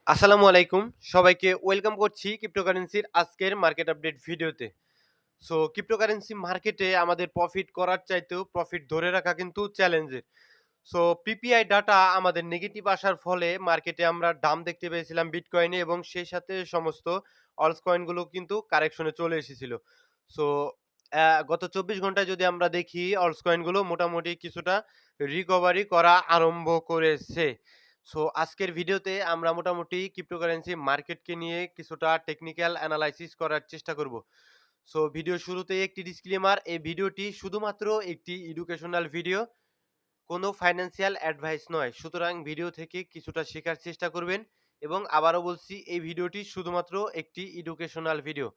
আসসালামু আলাইকুম। সবাইকে ওয়েলকাম করছি ক্রিপ্টোকারেন্সির আজকের মার্কেট আপডেট ভিডিওতে। সো ক্রিপ্টোকারেন্সি মার্কেটে আমাদের প্রফিট করার চাইতেও প্রফিট ধরে রাখা কিন্তু চ্যালেঞ্জের। সো পিপিআই ডাটা আমাদের নেগেটিভ আসার ফলে মার্কেটে আমরা ডাম্প দেখতে পেয়েছিলাম বিটকয়েনে এবং সেই সাথে সমস্ত অলস কয়েনগুলো কিন্তু কারেকশনে চলে এসেছিল। সো গত ২৪ ঘন্টায় যদি আমরা দেখি অলস কয়েনগুলো মোটামুটি কিছুটা রিকভারি করা আরম্ভ করেছে। সো আজকের ভিডিওতে আমরা মোটামুটি ক্রিপ্টোকারেন্সি মার্কেটকে নিয়ে কিছুটা টেকনিক্যাল অ্যানালাইসিস করার চেষ্টা করব। সো ভিডিও শুরুতেই একটি ডিসক্লেমার, এই ভিডিওটি শুধুমাত্র একটি এডুকেশনাল ভিডিও, কোনো ফাইন্যান্সিয়াল অ্যাডভাইস নয়। সুতরাং ভিডিও থেকে কিছুটা শেখার চেষ্টা করবেন এবং আবারও বলছি এই ভিডিওটি শুধুমাত্র একটি এডুকেশনাল ভিডিও।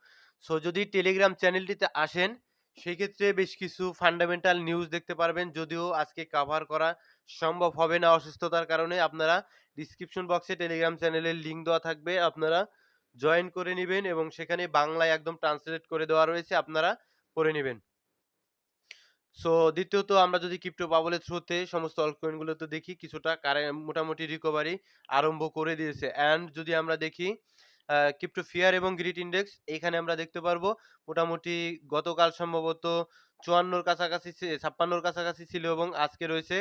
সো যদি টেলিগ্রাম চ্যানেলটিতে আসেন সেক্ষেত্রে বেশ কিছু ফান্ডামেন্টাল নিউজ দেখতে পারবেন। যদিও আজকে কাভার করা সম্ভব হবে না অসুস্থতার কারণে, আপনারা ডিসক্রিপশন বক্সে টেলিগ্রাম চ্যানেলের লিঙ্ক দেওয়া থাকবে। আপনারা জয়েন করে নিবেন এবং সেখানে বাংলায় একদম ট্রান্সলেট করে দেওয়া রয়েছে, আপনারা পড়ে নিবেন। সো দ্বিতীয়ত আমরা যদি ক্রিপ্টো বাবলের থ্রুতে সমস্ত অল্টকয়েন গুলোতে দেখি কিছুটা মোটামুটি রিকভারি আরম্ভ করে দিয়েছে। অ্যান্ড যদি আমরা দেখি ক্রিপ্টো ফিয়ার এবং গ্রিড ইন্ডেক্স, এইখানে আমরা দেখতে পারবো মোটামুটি গতকাল সম্ভবত ৫৪ র কাছাকাছি ৫৬ র কাছাকাছি ছিল এবং আজকে রয়েছে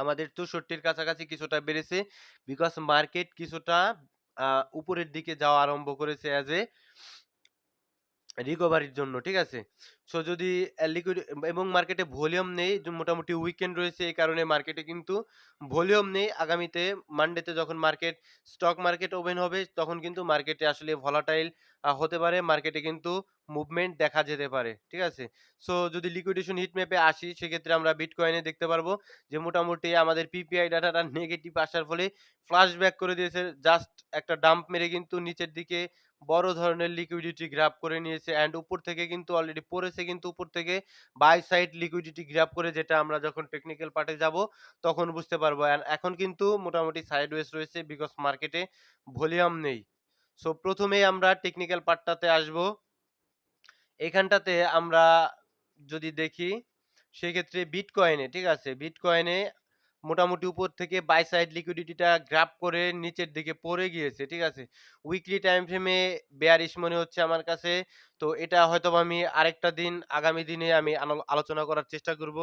আমাদের ৬৪ র কাছাকাছি কিছুটা বেড়েছে। বিকজ মার্কেট কিছুটা উপরের দিকে যাওয়া আরম্ভ করেছে অ্যাজ এ রিকভারির জন্য, ঠিক আছে? সো যদি লিকুইড এবং মার্কেটে ভলিউম নেই, মোটামুটি উইকেন্ড রয়েছে এই কারণে মার্কেটে কিন্তু ভলিউম নেই। আগামীতে মানডেতে যখন স্টক মার্কেট ওপেন হবে তখন কিন্তু মার্কেটে আসলে ভলাটাইল হতে পারে। মার্কেটে কিন্তু মুভমেন্ট দেখা যেতে পারে, ঠিক আছে? সো যদি লিকুইডেশন হিট ম্যাপে আসি সেক্ষেত্রে আমরা বিটকয়েনে দেখতে পারবো যে মোটামুটি আমাদের পিপিআই ডাটাটা নেগেটিভ আসার ফলে ফ্লাশ ব্যাক করে দিয়েছে। জাস্ট একটা ডাম্প মেরে কিন্তু নিচের দিকে বড় ধরনের লিকুইডিটি গ্র্যাব করে নিয়েছে অ্যান্ড উপর থেকে কিন্তু অলরেডি পড়েছে কিন্তু উপর থেকে বাই সাইড লিকুইডিটি গ্র্যাব করে, যেটা আমরা যখন টেকনিক্যাল পার্টে যাব তখন বুঝতে পারবো। অ্যান্ড এখন কিন্তু মোটামুটি সাইডওয়েজ রয়েছে বিকজ মার্কেটে ভলিউম নেই। সো প্রথমেই আমরা টেকনিক্যাল পার্টটাতে আসবো। এখানটাতে আমরা যদি দেখি সেক্ষেত্রে বিটকয়েনে, ঠিক আছে? বিটকয়েনে মোটামুটি উপর থেকে বাই সাইড লিকুইডিটিটা গ্র্যাব করে নিচের দিকে পড়ে গিয়েছে, ঠিক আছে? উইকলি টাইম ফ্রেমে বেয়ারিশ মনে হচ্ছে আমার কাছে। তো এটা হয়তোবা আমি আরেকটা দিন আগামী দিনে আমি আলোচনা করার চেষ্টা করব।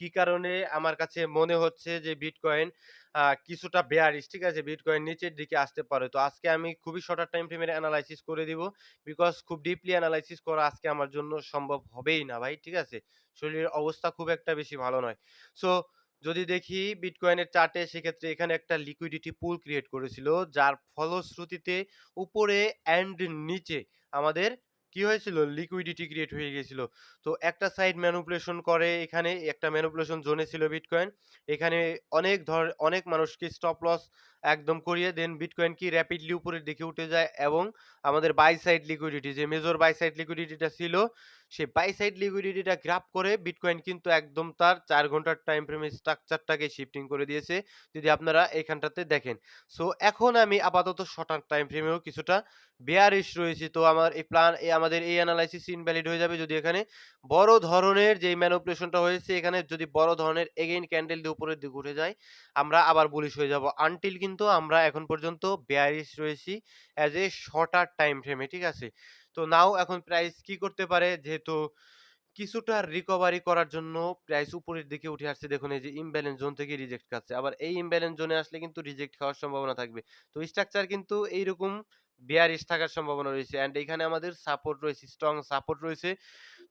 কি কারণে আমার কাছে মনে হচ্ছে যে বিটকয়েন কিছুটা বেয়ারিশ, ঠিক আছে? বিটকয়েন নিচের দিকে আসতে পারে। তো আজকে আমি খুবই শর্টার টাইম ফ্রেমের এনালাইসিস করে দিব। বিকজ খুব ডিপলি এনালাইসিস করা আজকে আমার জন্য সম্ভব হবেই না ভাই, ঠিক আছে? শরীরের অবস্থা খুব একটা বেশি ভালো নয়। সো যদি দেখি বিটকয়েনের চার্টে সেক্ষেত্রে এখানে একটা লিকুইডিটি পুল ক্রিয়েট করেছিল, যার ফলশ্রুতিতে উপরে অ্যান্ড নিচে আমাদের কি হয়েছিল? লিকুইডিটি ক্রিয়েট হয়ে গিয়েছিল। তো একটা সাইড ম্যানিপুলেশন করে, এখানে একটা ম্যানিপুলেশন জোনে ছিল বিটকয়েন। এখানে অনেক মানুষকে স্টপ লস একদম করিয়ে দেন বিটকয়েন কি র‍্যাপিডলি উপরের দিকে উঠে যায় এবং আমাদের বাই সাইড লিকুইডিটি, যে মেজর বাই সাইড লিকুইডিটিটা ছিল সেই বাই সাইড লিকুইডিটিটা গ্র্যাব করে বিটকয়েন কিন্তু একদম তার ৪ ঘন্টার টাইম ফ্রেমে স্ট্রাকচারটাকে শিফটিং করে দিয়েছে, যদি আপনারা এখানটাতে দেখেন। সো এখন আমি আপাতত শর্টার টাইম ফ্রেমেও কিছুটা বেয়ারিশ রয়েছি। তো আমাদের এই এনালাইসিস ইনভ্যালিড হয়ে যাবে যদি এখানে বড় ধরনের যেই ম্যানিপুলেশনটা হয়েছে এখানে যদি বড় ধরনের এগেইন ক্যান্ডেল দিয়ে উপরের দিকে উঠে যায়, আমরা আবার বুলিশ হয়ে যাব। আনটিল কিন্তু আমরা এখন পর্যন্ত বেয়ারিশ রয়েছি অ্যাজ এ শর্টার টাইম ফ্রেমে, ঠিক আছে? তো নাও এখন প্রাইস কি করতে পারে? যেহেতু কিছুটা রিকভারি করার জন্য প্রাইস উপরের দিকে উঠে আসছে। দেখুন এই যে ইমব্যালেন্স জোন থেকে রিজেক্ট খাচ্ছে। আবার এই ইমব্যালেন্স জোনে আসলে কিন্তু রিজেক্ট খাওয়ার সম্ভাবনা থাকবে। তো স্ট্রাকচার কিন্তু এইরকম বেয়ারিশ থাকার সম্ভাবনা রয়েছে। অ্যান্ড এখানে আমাদের সাপোর্ট রয়েছে, স্ট্রং সাপোর্ট রয়েছে।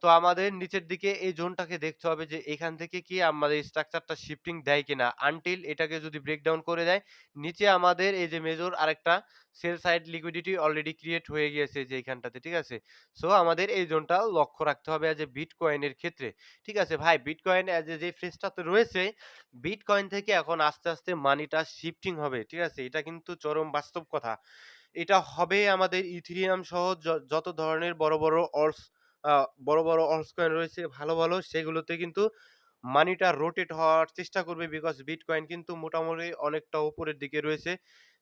তো আমাদের নিচের দিকে এই জোনটাকে দেখতে হবে যে এখান থেকে কি আমাদের স্ট্রাকচারটা শিফটিং দেয় কিনা। আনটিল এটাকে যদি ব্রেকডাউন করে দেয়, নিচে আমাদের এই যে মেজর আরেকটা sell side liquidity already create হয়ে গিয়েছে যে এইখানটাতে, ঠিক আছে? সো আমাদের এই জোনটা লক্ষ্য রাখতে হবে অ্যাজ এ বিটকয়েনের ক্ষেত্রে, ঠিক আছে? ভাই বিটকয়েন অ্যাজ এ যে ফ্রেজটাতে রয়েছে, বিটকয়েন থেকে এখন আস্তে, আস্তে মানিটা শিফটিং হবে, ঠিক আছে? এটা কিন্তু চরম বাস্তব কথা। এটা হবে আমাদের ইথেরিয়াম সহ যত ধরনের আ বড় অলস কয়েন রয়েছে ভালো, ভালো সেগুলোতে কিন্তু মানিটা রোটেট হওয়ার চেষ্টা করবে বিকজ বিটকয়েন কিন্তু মোটামুটি অনেকটা উপরের দিকে রয়েছে।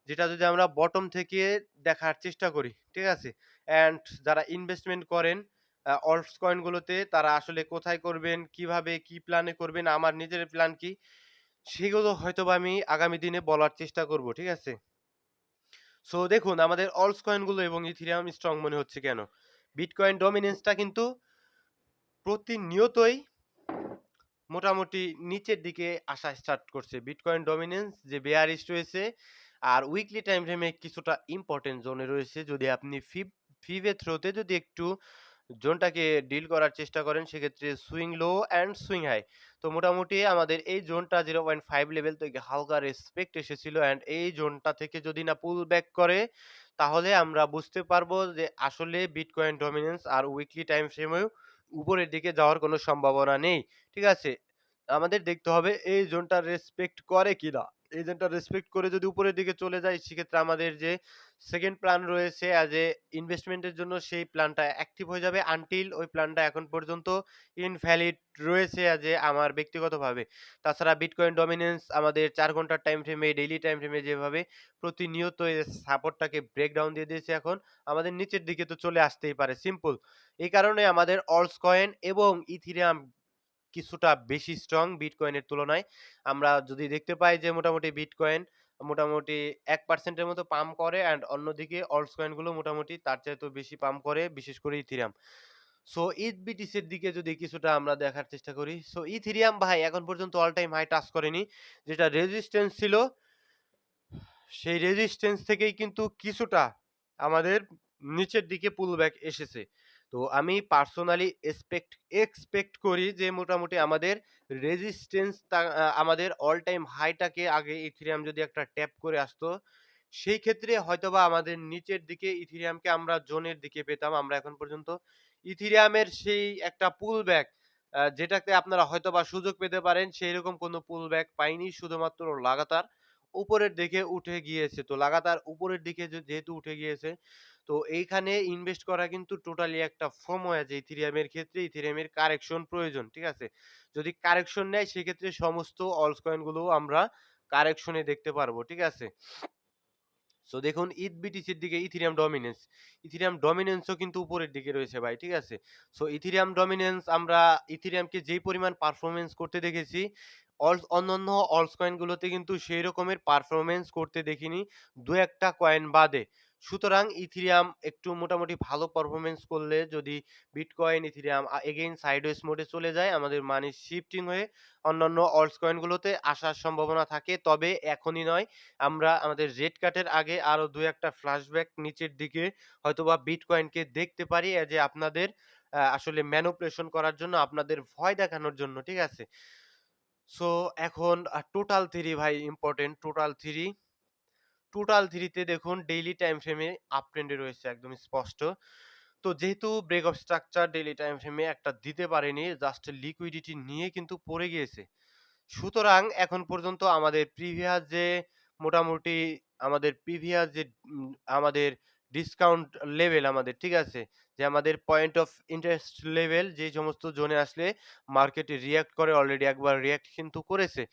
যেটা যদি আমরা বটম থেকে দেখার চেষ্টা করি, ঠিক আছে? অ্যান্ড যারা ইনভেস্টমেন্ট করেন অলস কয়েন গুলোতে তারা আসলে কোথায় করবেন, কিভাবে, কি প্ল্যানে করবেন, আমার নিজের প্ল্যান কি, সেগুলো হয়তোবা আমি আগামী দিনে বলার চেষ্টা করব, ঠিক আছে? সো দেখুন আমাদের অলস কয়েনগুলো এবং ইথেরিয়াম স্ট্রং মনে হচ্ছে কেন? বিটকয়েন ডমিন্যান্সটা কিন্তু প্রতিনিয়তই মোটামুটি নিচের দিকে আসা স্টার্ট করছে। বিটকয়েন ডমিন্যান্স যে বেয়ারিশ রয়েছে আর উইকলি টাইম ফ্রেমে কিছুটা ইম্পোর্টেন্ট জোনে রয়েছে। যদি আপনি ফিভের থ্রোতে যদি একটু জোনটাকে ডিল করার চেষ্টা করেন সেক্ষেত্রে swing low and swing high. তো মোটামুটি আমাদের এই জোনটা 0.5 লেভেল থেকে হালকা রেসপেক্ট এসেছিল অ্যান্ড এই জোনটা থেকে যদি না পুল ব্যাক করে তাহলে আমরা বুঝতে পারবো যে আসলে বিটকয়েন ডমিন্যান্স আর উইকলি টাইম ফ্রেমেও উপরের দিকে যাওয়ার কোনো সম্ভাবনা নেই। ঠিক আছে? আমাদের দেখতে হবে এই জোনটা রেসপেক্ট করে কিনা। এই জোনটা রেসপেক্ট করে যদি উপরের দিকে চলে যায় সেক্ষেত্রে আমাদের যে সেকেন্ড প্ল্যান রয়েছে অ্যাজ এ ইনভেস্টমেন্টের জন্য সেই প্ল্যানটা অ্যাক্টিভ হয়ে যাবে আনটিল ওই প্ল্যানটা এখন পর্যন্ত ইনভ্যালিড রয়েছে অ্যাজ এ আমার ব্যক্তিগতভাবে। তাছাড়া বিটকয়েন ডমিন্যান্স আমাদের ৪ ঘন্টার টাইম ফ্রেমে, ডেইলি টাইম ফ্রেমে যেভাবে প্রতিনিয়ত এই সাপোর্টটাকে ব্রেকডাউন দিয়ে দিয়েছে এখন, আমাদের নিচের দিকে তো চলে আসতেই পারে সিম্পল। এই কারণে আমাদের অলস কয়েন এবং ইথেরিয়াম কিছুটা বেশি স্ট্রং বিটকয়েনের তুলনায়। আমরা যদি দেখতে পাই যে মোটামুটি বিটকয়েন মোটামুটি ১% এর মতো পাম্প করে অ্যান্ড অন্যদিকে অল্টস কয়েন গুলো মোটামুটি তার চাইতেও বেশি পাম্প করে বিশেষ করে ইথেরিয়াম। সো ETH এর দিকে যদি কিছুটা আমরা দেখার চেষ্টা করি। সো ইথেরিয়াম ভাই এখন পর্যন্ত অল টাইম হাই টাচ করেনি। যেটা রেজিস্ট্যান্স ছিল সেই রেজিস্ট্যান্স থেকেই কিন্তু কিছুটা আমাদের নিচের দিকে পুলব্যাক এসেছে। তো আমি পার্সোনালি এক্সপেক্ট করি যে মোটামুটি আমাদের রেজিস্ট্যান্স আমাদের অল টাইম হাইটাকে আগে ইথেরিয়াম যদি একটা ট্যাপ করে আসতো, সেই ক্ষেত্রে হয়তোবা আমাদের নিচের দিকে ইথেরিয়ামকে আমরা জোনের দিকে পেতাম। আমরা এখন পর্যন্ত ইথেরিয়ামের সেই একটা পুলব্যাক যেটাতে আপনারা হয়তোবা সুযোগ পেতে পারেন, সেইরকম কোনো পুলব্যাক পাইনি। শুধুমাত্র লাগাতার উপরের দিকে উঠে গিয়েছে। তো লাগাতার উপরের দিকে যেহেতু উঠে গিয়েছে, তো এইখানে ইনভেস্ট করা কিন্তু টোটালি একটা FOMO আছে ইথেরিয়ামের ক্ষেত্রে। ইথেরিয়ামের কারেকশন প্রয়োজন। ঠিক আছে? যদি কারেকশন নেয় সেক্ষেত্রে সমস্ত অলস কয়েন গুলোও আমরা কারেকশন এ দেখতে পারবো। ঠিক আছে? সো দেখুন ইথবিটিসির দিকে ইথেরিয়াম ডমিন্যান্স। ইথেরিয়াম ডমিন্যান্সও কিন্তু উপরের দিকে রয়েছে ভাই। ঠিক আছে? সো ইথেরিয়াম ডমিন্যান্স আমরা ইথেরিয়ামকে যেই পরিমাণ পারফরম্যান্স করতে দেখেছি, অন্যান্য অলস কয়েন গুলোতে কিন্তু সেই রকমের পারফরম্যান্স করতে দেখিনি ২-১ টা কয়েন বাদে। সুতরাং ইথেরিয়াম একটু মোটামুটি ভালো পারফরম্যান্স করলে যদি বিটকয়েন, ইথেরিয়াম এগেইন সাইডওয়েজ মোডে চলে যায়, আমাদের মানি শিফটিং হয়ে অন্যান্য অলস কয়েন গুলোতে আসার সম্ভাবনা থাকে। তবে এখনই নয়। আমরা আমাদের রেড কাটের আগে আরো ২-১ টা ফ্ল্যাশব্যাক নিচের দিকে হয়তোবা বিটকয়েনকে দেখতে পারি যে আপনাদের আসলে ম্যানিপুলেশন করার জন্য, আপনাদের ভয় দেখানোর জন্য। ঠিক আছে? সো এখন টোটাল থিওরি ভাই ইম্পোর্টেন্ট। টোটাল 3 তে দেখুন ডেইলি টাইম ফ্রেমে আপ ট্রেন্ডে রয়েছে একদম স্পষ্ট। তো যেহেতু break of structure daily time ফ্রেমে একটা দিতে পারেনি, জাস্ট লিকুইডিটি নিয়ে কিন্তু পড়ে গিয়েছে। সুতরাং এখন পর্যন্ত আমাদের মোটামুটি প্রিভিয়াস যে আমাদের ডিসকাউন্ট লেভেল আমাদের, ঠিক আছে? যে আমাদের পয়েন্ট অফ ইন্টারেস্ট লেভেল যেই সমস্ত জোনে আসলে মার্কেটে রিঅ্যাক্ট করে, অলরেডি একবার রিঅ্যাক্ট কিন্তু করেছে।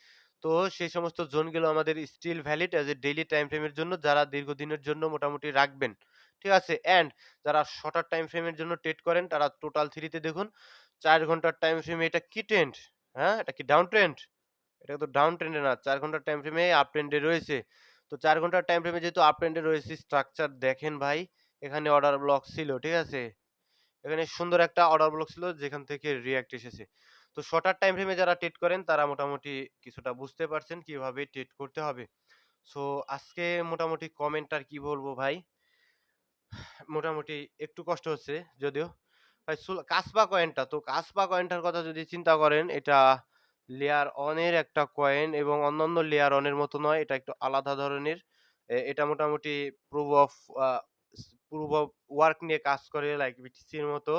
তো সেই সমস্ত জোনগুলো আমাদের still valid as a daily time ফ্রেমের জন্য যারা দীর্ঘদিনের জন্য মোটামুটি রাখবেন। ঠিক আছে? অ্যান্ড যারা শর্টার টাইম ফ্রেমের জন্য ট্রেড করেন তারা টোটাল 3 তে দেখুন ৪ ঘন্টার টাইম ফ্রেমে এটা কি ট্রেন্ড? হ্যাঁ? এটা কি ডাউন ট্রেন্ড? এটা তো ডাউন ট্রেন্ডে না। ৪ ঘন্টার টাইম ফ্রেমে আপ ট্রেন্ডে রয়েছে। তো ৪ ঘন্টার টাইম ফ্রেমে যেহেতু আপ ট্রেন্ডে রয়েছে, স্ট্রাকচার দেখেন ভাই। এখানে অর্ডার ব্লক ছিল, ঠিক আছে? এখানে সুন্দর একটা অর্ডার ব্লক ছিল যেখান থেকে রিঅ্যাক্ট এসেছে। তো শর্টার টাইম ফ্রেমে যারা ট্রেড করেন তারা মোটামুটি কিছুটা বুঝতে পারছেন কিভাবে ট্রেড করতে হবে। সো আজকে মোটামুটি কমেন্ট আর কি বলবো ভাই? মোটামুটি একটু কষ্ট হচ্ছে যদিও। ভাই কাসপা কয়েনটার কথা যদি চিন্তা করেন, এটা লেয়ার অন এর একটা কয়েন এবং অন্যান্য লেয়ার অন এর মতো নয়। এটা একটু আলাদা ধরনের। এটা মোটামুটি proof of a proof of work নিয়ে কাজ করে লাইক বিটিসি এর মতো।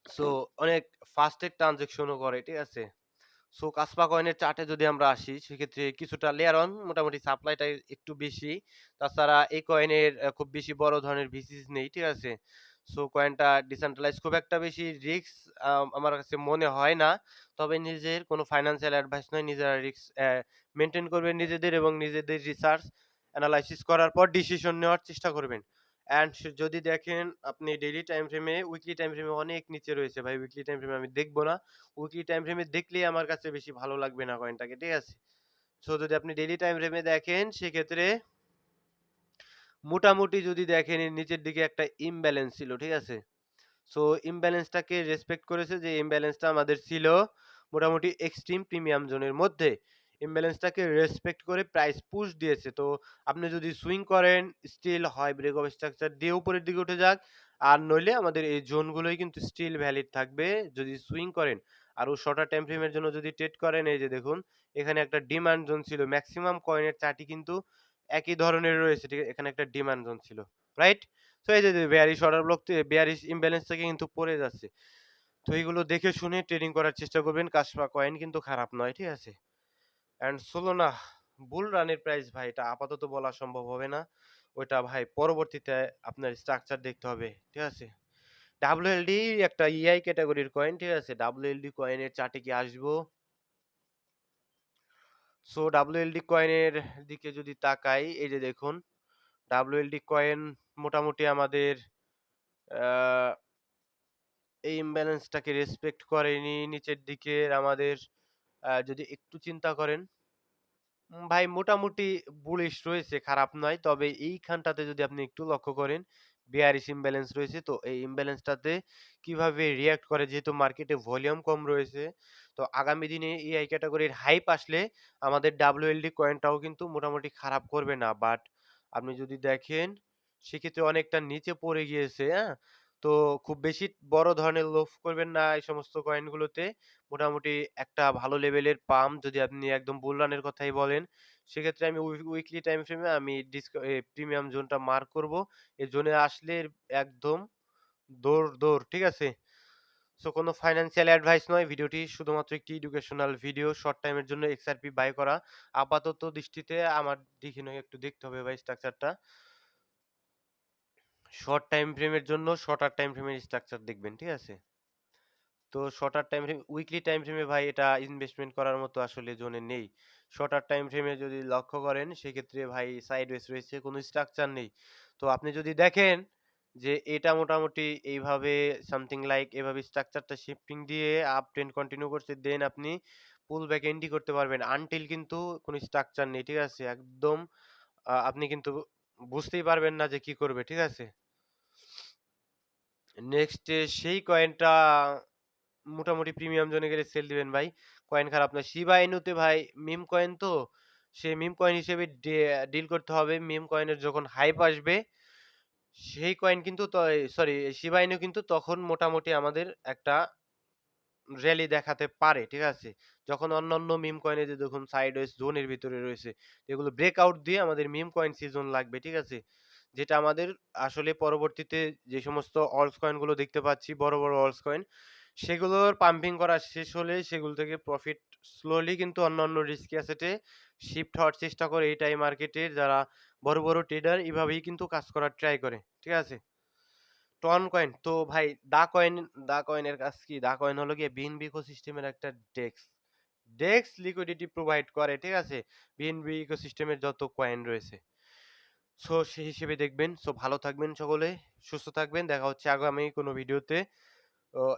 সো অনেক ফাস্টের ট্রান্সেকশনও করে, ঠিক আছে? সো কাসপা কয়েনের চার্টে যদি আমরা আসি সেক্ষেত্রে কিছুটা লেয়ার অন মোটামুটি সাপ্লাইটা একটু বেশি। তাছাড়া এই কয়েনের খুব বেশি বড় ধরনের ভিসিস নেই, ঠিক আছে? সো কয়েনটা ডিসেন্ট্রালাইজ খুব একটা বেশি রিস্ক আমার কাছে মনে হয় না। তবে নিজের কোনো ফাইন্যান্সিয়াল অ্যাডভাইস নয়। নিজেরা রিস্ক মেইনটেইন করবেন নিজেদের এবং নিজেদের রিসার্চ এনালাইসিস করার পর ডিসিশন নেওয়ার চেষ্টা করবেন। অ্যান্ড যদি দেখেন আপনি ডেইলি টাইম ফ্রেমে, উইকলি টাইম ফ্রেমে অনেক নিচে রয়েছে ভাই। উইকলি টাইম ফ্রেমে আমি দেখব না। উইকলি টাইম ফ্রেমে দেখলেই আমার কাছে বেশি ভালো লাগবে না কয়েনটাকে, ঠিক আছে? সো যদি আপনি ডেইলি টাইম ফ্রেমে দেখেন সেক্ষেত্রে মোটামুটি যদি দেখেন এর নিচের দিকে একটা ইমব্যালেন্স ছিল, ঠিক আছে? সো ইমব্যালেন্সটাকে রেসপেক্ট করেছে, যে ইমব্যালেন্সটা আমাদের ছিল মোটামুটি এক্সট্রিম প্রিমিয়াম জোনের মধ্যে। ইমব্যালেন্সটাকে রেসপেক্ট করে প্রাইস পুশ দিয়েছে। তো আপনি যদি সুইং করেন, স্টিল হয় ব্রেক অফ স্ট্রাকচার দিয়ে উপরের দিকে উঠে যাক, আর নইলে আমাদের এই জোনগুলোই কিন্তু স্টিল ভ্যালিড থাকবে যদি সুইং করেন। আরো শর্টার টাইম ফ্রেমের জন্য যদি ট্রেড করেন, এই যে দেখুন এখানে একটা ডিমান্ড জোন ছিল। মেক্সিমাম কয়েনের চার্টই কিন্তু একই ধরনের রয়েছে, ঠিক আছে? এখানে একটা ডিমান্ড জোন ছিল, রাইট? তো এই যে bearish order block bearish imbalance থেকে কিন্তু পড়ে যাচ্ছে। তো এগুলো দেখে শুনে ট্রেডিং করার চেষ্টা করবেন। কাশপা কয়েন কিন্তু খারাপ নয়, ঠিক আছে? অ্যান্ড সোলোনা বুল রানের প্রাইস ভাই এটা আপাতত বলা সম্ভব হবে না। ওইটা ভাই পরবর্তীতে আপনার স্ট্রাকচার দেখতে হবে, ঠিক আছে? WLD একটা ইআই ক্যাটেগরির কয়েন, ঠিক আছে? WLD কয়েনের চার্টে কি আসবো? সো WLD কয়েনের দিকে যদি তাকাই, এই যে দেখুন WLD কয়েন মোটামুটি আমাদের আ এই ইমব্যালেন্সটাকে রেসপেক্ট করেনি। নিচের দিকের আমাদের যদি একটু চিন্তা করেন, ভাই মোটামুটি বুলিশ রয়েছে, খারাপ নয়। তবে এইখানটাতে যদি আপনি একটু লক্ষ্য করেন, বেয়ারিশ ইমব্যালেন্স রয়েছে। তো এই ইমব্যালেন্সটাতে কিভাবে রিঅ্যাক্ট করে, যেহেতু মার্কেটে ভলিউম কম রয়েছে। তো আগামী দিনে এআই ক্যাটেগরির হাইপ আসলে আমাদের WLD কয়েনটাও কিন্তু মোটামুটি খারাপ করবে না। বাট আপনি যদি দেখেন সেক্ষেত্রে অনেকটা নিচে পড়ে গিয়েছে, হ্যাঁ? তো খুব বেশি বড় ধরনের লোভ করবেন না এই সমস্ত কয়েনগুলোতে। মোটামুটি একটা ভালো লেভেলের পাম্প যদি আপনি একদম বুল রানের কথাই বলেন, সেক্ষেত্রে আমি উইকলি টাইম ফ্রেমে আমি প্রিমিয়াম জোনটা মার্ক করব। এই জোনে আসলে একদম দৌড়, ঠিক আছে? সো কোনো ফাইন্যান্সিয়াল অ্যাডভাইস নয়। ভিডিওটি শুধুমাত্র একটি এডুকেশনাল ভিডিও। শর্ট টাইমের জন্য XRP বাই করা। আপাতত দৃষ্টিতে আমার দিকে নয়, একটু দেখতে হবে ভাই স্ট্রাকচারটা। শর্ট টাইম ফ্রেমের জন্য শর্টার টাইম ফ্রেমের স্ট্রাকচার দেখবেন, ঠিক আছে? তো shorter time frame weekly time ফ্রেমে ভাই এটা ইনভেস্টমেন্ট করার মতো আসলে জোনে নেই। শর্টার টাইম ফ্রেমে যদি লক্ষ্য করেন সেক্ষেত্রে ভাই সাইডওয়েজ রয়েছে, কোনো স্ট্রাকচার নেই। তো আপনি যদি দেখেন যে এটা মোটামুটি এইভাবে সামথিং লাইক এভাবে স্ট্রাকচারটা শিফটিং দিয়ে আপ ট্রেন্ড কন্টিনিউ করছে, দেন আপনি পুল ব্যাক এন্ট্রি করতে পারবেন। আনটিল কিন্তু কোনো স্ট্রাকচার নেই, ঠিক আছে? একদম আপনি কিন্তু বুঝতেই পারবেন না যে কি করবে, ঠিক আছে? নেক্সট সেই কয়েনটা মোটামুটি প্রিমিয়াম জোনে গেলে সেল দিবেন ভাই। কয়েন খারাপ না। শিবা ইনুতে ভাই মিম কয়েন তো, সে মিম কয়েন হিসেবে ডিল করতে হবে। মিম কয়েনের যখন হাইপ আসবে, সেই কয়েন কিন্তু সরি শিবা ইনু কিন্তু তখন মোটামুটি আমাদের একটা র‍্যালি দেখাতে পারে, ঠিক আছে? যখন অন্যান্য মিম কয়েন এই যে দেখুন সাইডওয়েজ জোনের ভিতরে রয়েছে। এগুলো ব্রেকআউট দিয়ে আমাদের মিম কয়েন সিজন লাগবে, ঠিক আছে? যেটা আমাদের আসলে পরবর্তীতে যে সমস্ত অলস কয়েন গুলো দেখতে পাচ্ছি, বড় অলস কয়েন, সেগুলোর পাম্পিং করা শেষ হলে সেগুলো থেকে প্রফিট স্লোলি কিন্তু অন্যান্য রিস্কি অ্যাসেটে শিফট হওয়ার চেষ্টা করে। এটাই মার্কেটের যারা বড় ট্রেডার এভাবেই কিন্তু কাজ করার ট্রাই করে, ঠিক আছে? টন কয়েন তো ভাই দা কয়েনের কাজ কি? দা কয়েন হলো গিয়ে বিএনবি ইকোসিস্টেমের একটা ডেক্স। ডেক্স লিকুইডিটি প্রোভাইড করে, ঠিক আছে? বিএনবি ইকোসিস্টেমের যত কয়েন রয়েছে। সো সেই হিসেবে দেখবেন। সো ভালো থাকবেন সকলে, সুস্থ থাকবেন। দেখা হচ্ছে আগামী কোনো ভিডিওতে।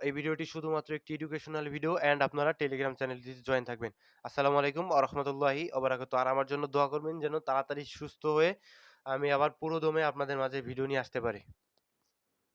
এই ভিডিওটি শুধুমাত্র একটি এডুকেশনাল ভিডিও অ্যান্ড আপনারা টেলিগ্রাম চ্যানেলটিতে জয়েন থাকবেন। আসসালামু আলাইকুম ওয়া রাহমাতুল্লাহি ওয়া বারাকাতুহু। আর আমার জন্য দোয়া করবেন যেন তাড়াতাড়ি সুস্থ হয়ে আমি আবার পুরোদমে আপনাদের মাঝে ভিডিও নিয়ে আসতে পারি।